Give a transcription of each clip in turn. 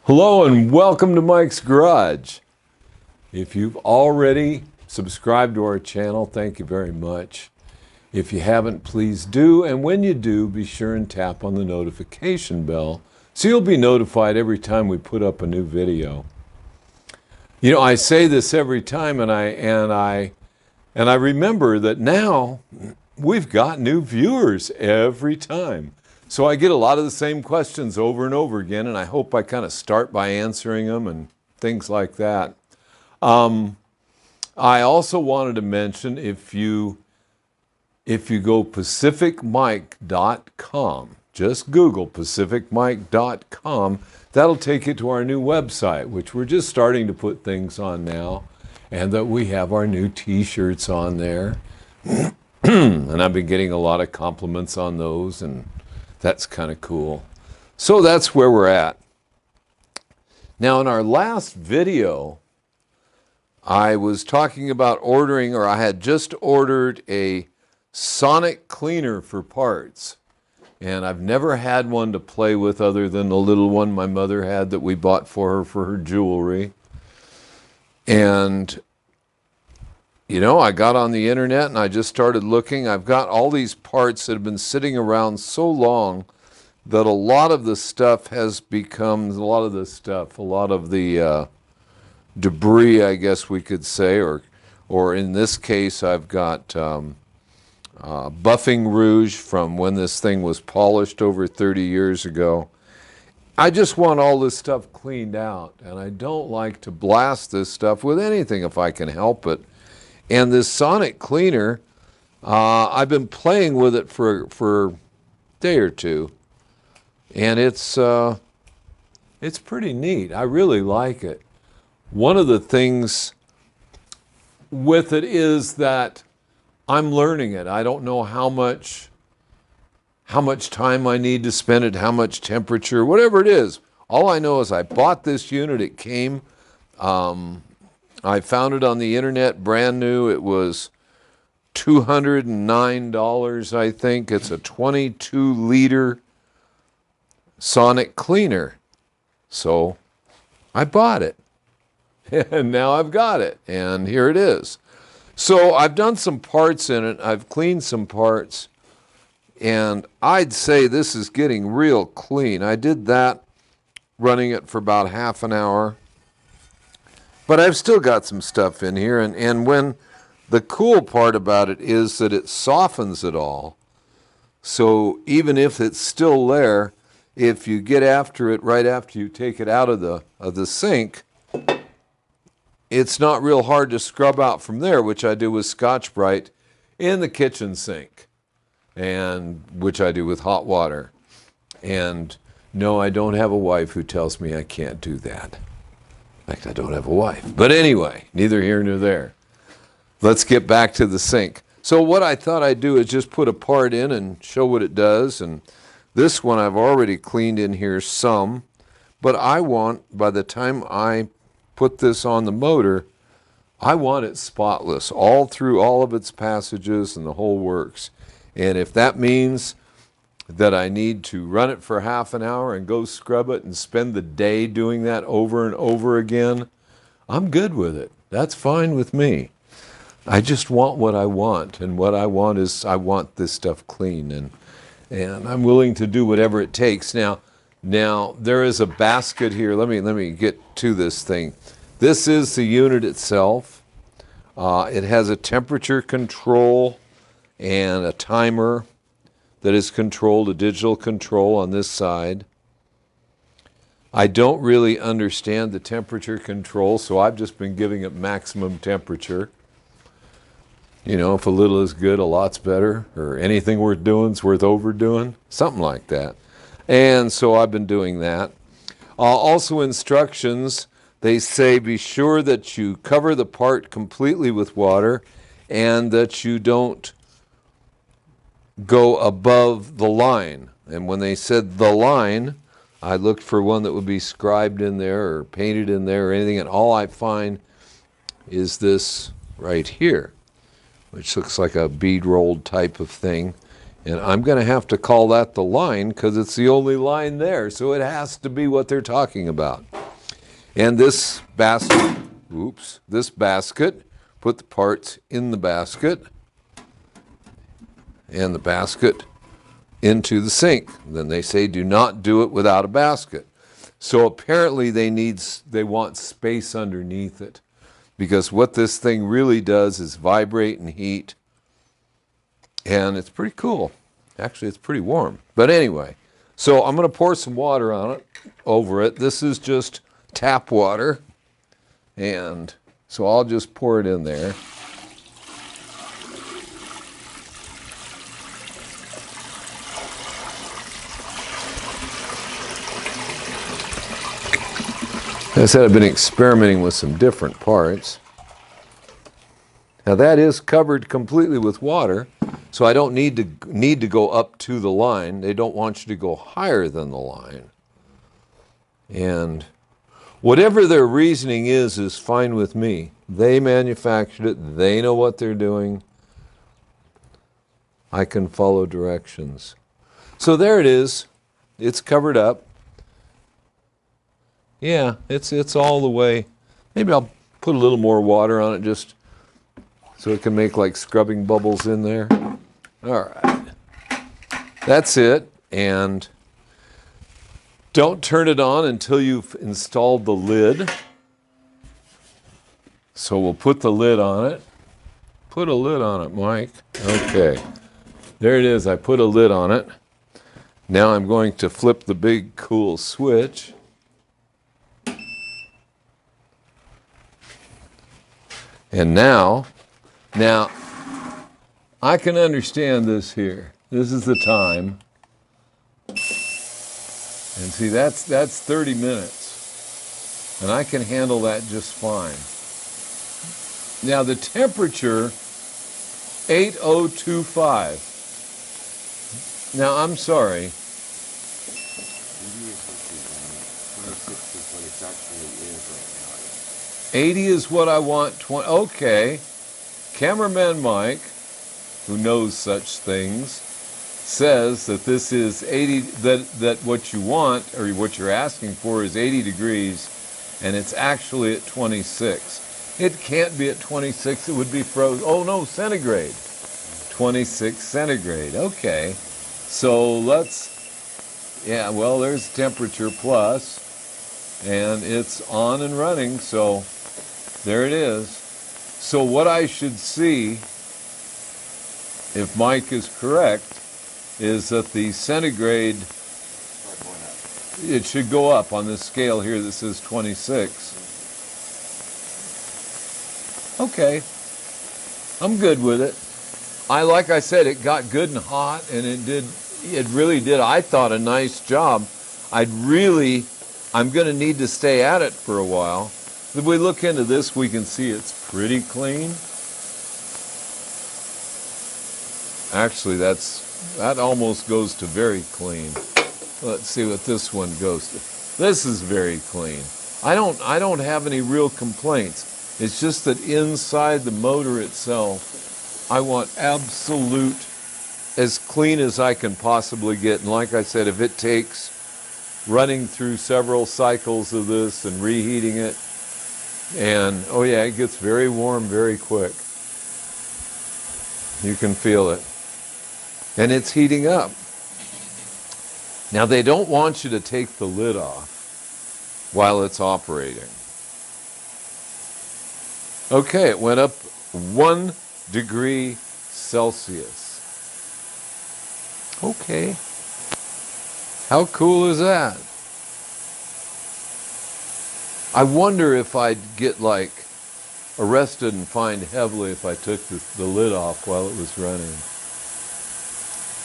Hello and welcome to Mike's Garage. If you've already subscribed to our channel, thank you very much. If you haven't, please do. And when you do, be sure and tap on the notification bell so you'll be notified every time we put up a new video. You know, I say this every time and I remember that now we've got new viewers every time. So I get a lot of the same questions over and over again, and I hope I kind of start by answering them and things like that. I also wanted to mention if you go pacificmike.com, just Google pacificmike.com, that'll take you to our new website, which we're just starting to put things on now, and that we have our new t-shirts on there. And I've been getting a lot of compliments on those, and that's kind of cool. So that's where we're at. Now, in our last video, I was talking about ordering, or I had just ordered a sonic cleaner for parts. And I've never had one to play with other than the little one my mother had that we bought for her for her jewelry. And, you know, I got on the internet and I just started looking. I've got all these parts that have been sitting around so long that a lot of the stuff has become, a lot of the debris, I guess we could say, or in this case, I've got buffing rouge from when this thing was polished over 30 years ago. I just want all this stuff cleaned out, and I don't like to blast this stuff with anything if I can help it. And this sonic cleaner, I've been playing with it for a day or two, and it's pretty neat. I really like it. One of the things with it is that I'm learning it. I don't know how much time I need to spend it, how much temperature, whatever it is. All I know is I bought this unit. It came. I found it on the internet, brand new. It was $209, I think. It's a 22-liter sonic cleaner. So I bought it. And now I've got it. And here it is. So I've done some parts in it. I've cleaned some parts. And I'd say this is getting real clean. I did that running it for about half an hour. But I've still got some stuff in here, and when the cool part about it is that it softens it all. So even if it's still there, if you get after it right after you take it out of the sink, it's not real hard to scrub out from there, which I do with Scotch-Brite in the kitchen sink, and which I do with hot water. And no, I don't have a wife who tells me I can't do that. In fact, I don't have a wife. But anyway, neither here nor there. Let's get back to the sink. So what I thought I'd do is just put a part in and show what it does. And this one I've already cleaned in here some. But I want, by the time I put this on the motor, I want it spotless all through all of its passages and the whole works. And if that means that I need to run it for half an hour and go scrub it and spend the day doing that over and over again, I'm good with it. That's fine with me. I just want what I want, and what I want is I want this stuff clean, and I'm willing to do whatever it takes. Now there is a basket here. Let me get to this thing. This is the unit itself. It has a temperature control and a timer that is controlled, a digital control on this side. I don't really understand the temperature control, so I've just been giving it maximum temperature. You know, if a little is good, a lot's better, or anything worth doing is worth overdoing, something like that. And so I've been doing that. Also instructions, they say be sure that you cover the part completely with water and that you don't go above the line. And when they said the line, I looked for one that would be scribed in there or painted in there or anything, and all I find is this right here, which looks like a bead rolled type of thing. And I'm going to have to call that the line because it's the only line there. So it has to be what they're talking about. And this basket, this basket, put the parts in the basket and the basket into the sink. Then they say do not do it without a basket. So apparently they want space underneath it, because what this thing really does is vibrate and heat. And it's pretty cool. Actually, it's pretty warm. But anyway, so I'm going to pour some water on it, over it. This is just tap water. And so I'll just pour it in there. As I said, I've been experimenting with some different parts. Now that is covered completely with water, so I don't need to go up to the line. They don't want you to go higher than the line. And whatever their reasoning is fine with me. They manufactured it. They know what they're doing. I can follow directions. So there it is. It's covered up. Yeah, it's all the way. Maybe I'll put a little more water on it just so it can make like scrubbing bubbles in there. All right. That's it. And don't turn it on until you've installed the lid. So we'll put the lid on it. Put a lid on it, Mike. Okay. There it is. I put a lid on it. Now I'm going to flip the big cool switch. And now I can understand this here. This is the time. And see, that's 30 minutes. And I can handle that just fine. Now the temperature, 8025. Now I'm sorry. 80 is what I want. 20. Okay. Cameraman Mike, who knows such things, says that this is 80. That what you want or what you're asking for is 80 degrees, and it's actually at 26. It can't be at 26. It would be frozen. Oh no, centigrade. 26 centigrade. Okay. So let's. Yeah. Well, there's temperature plus, and it's on and running. So. There it is. So what I should see, if Mike is correct, is that the centigrade, it should go up on this scale here that says 26. Okay, I'm good with it. Like I said, it got good and hot, and it really did, I thought, a nice job. I'm going to need to stay at it for a while. If we look into this, we can see it's pretty clean. Actually, that almost goes to very clean. Let's see what this one goes to. This is very clean. I don't have any real complaints. It's just that inside the motor itself, I want absolute, as clean as I can possibly get. And like I said, if it takes running through several cycles of this and reheating it, and oh yeah, it gets very warm very quick. You can feel it. And it's heating up. Now they don't want you to take the lid off while it's operating. Okay, it went up 1 degree Celsius. Okay. How cool is that? I wonder if I'd get like arrested and fined heavily if I took the lid off while it was running.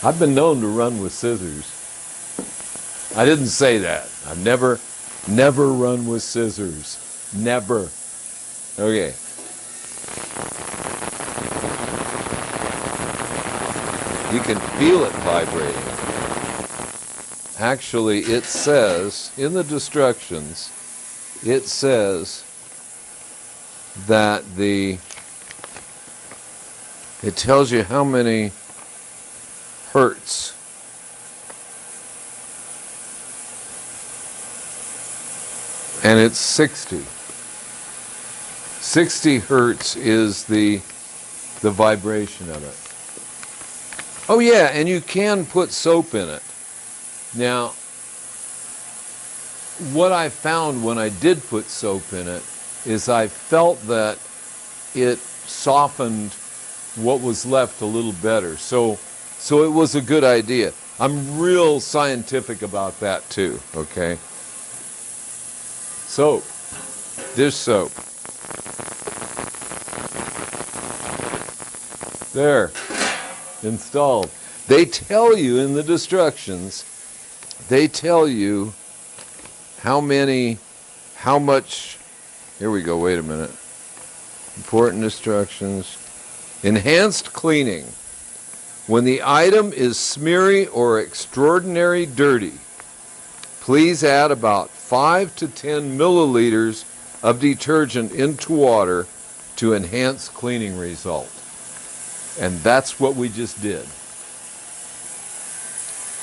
I've been known to run with scissors. I didn't say that. I've never run with scissors. Never. Okay. You can feel it vibrating. Actually, it says in the instructions, it says that it tells you how hertz. And it's 60. 60 hertz is the vibration of it. Oh yeah, and you can put soap in it. Now, what I found when I did put soap in it is I felt that it softened what was left a little better. So it was a good idea. I'm real scientific about that too, okay? Soap, dish soap. There, installed. They tell you in the instructions, they tell you how much, here we go, wait a minute. Important instructions. Enhanced cleaning. When the item is smeary or extraordinary dirty, please add about 5 to 10 milliliters of detergent into water to enhance cleaning result. And that's what we just did.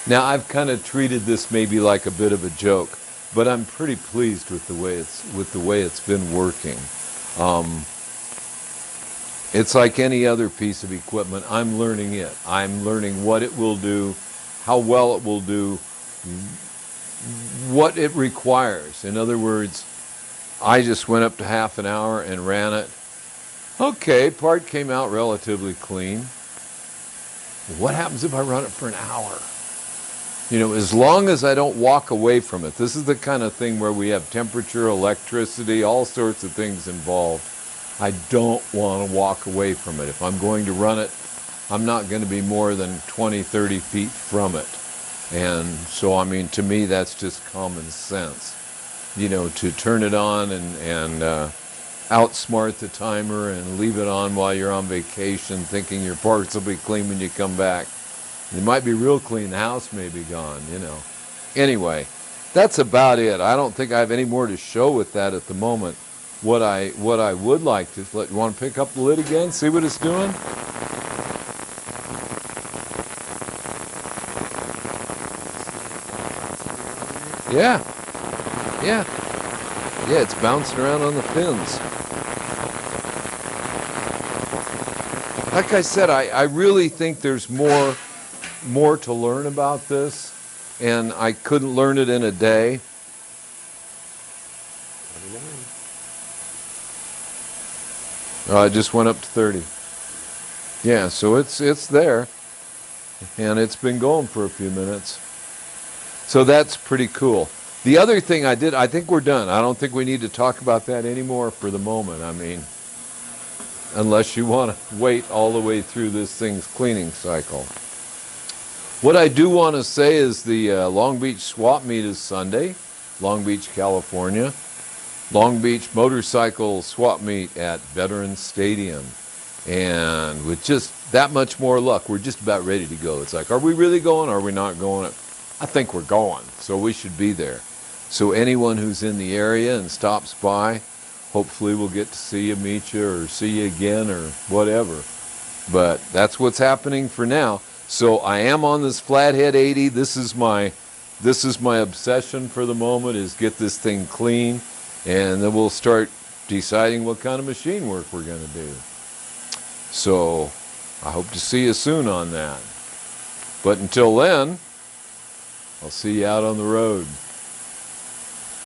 Now, I've kind of treated this maybe like a bit of a joke, but I'm pretty pleased with the way it's been working. It's like any other piece of equipment. I'm learning it. I'm learning what it will do, how well it will do, what it requires. In other words, I just went up to half an hour and ran it. Okay, part came out relatively clean. What happens if I run it for an hour? You know, as long as I don't walk away from it. This is the kind of thing where we have temperature, electricity, all sorts of things involved. I don't want to walk away from it. If I'm going to run it, I'm not going to be more than 20, 30 feet from it. And so, I mean, to me, that's just common sense. You know, to turn it on and outsmart the timer and leave it on while you're on vacation thinking your parts will be clean when you come back. It might be real clean, the house may be gone, you know. Anyway, that's about it. I don't think I have any more to show with that at the moment. What I would like to, you want to pick up the lid again, see what it's doing? Yeah, it's bouncing around on the pins. Like I said, I really think there's more to learn about this, and I couldn't learn it in a day. I just went up to 30. Yeah, so it's there, and it's been going for a few minutes. So that's pretty cool. The other thing I did, I think we're done. I don't think we need to talk about that anymore for the moment. I mean, unless you want to wait all the way through this thing's cleaning cycle. What I do want to say is the Long Beach Swap Meet is Sunday, Long Beach, California. Long Beach Motorcycle Swap Meet at Veterans Stadium. And with just that much more luck, we're just about ready to go. It's like, are we really going? Or are we not going? I think we're going, so we should be there. So anyone who's in the area and stops by, hopefully we'll get to see you, meet you, or see you again, or whatever. But that's what's happening for now. So I am on this Flathead 80. This is my obsession for the moment, is get this thing clean, and then we'll start deciding what kind of machine work we're going to do. So I hope to see you soon on that. But until then, I'll see you out on the road.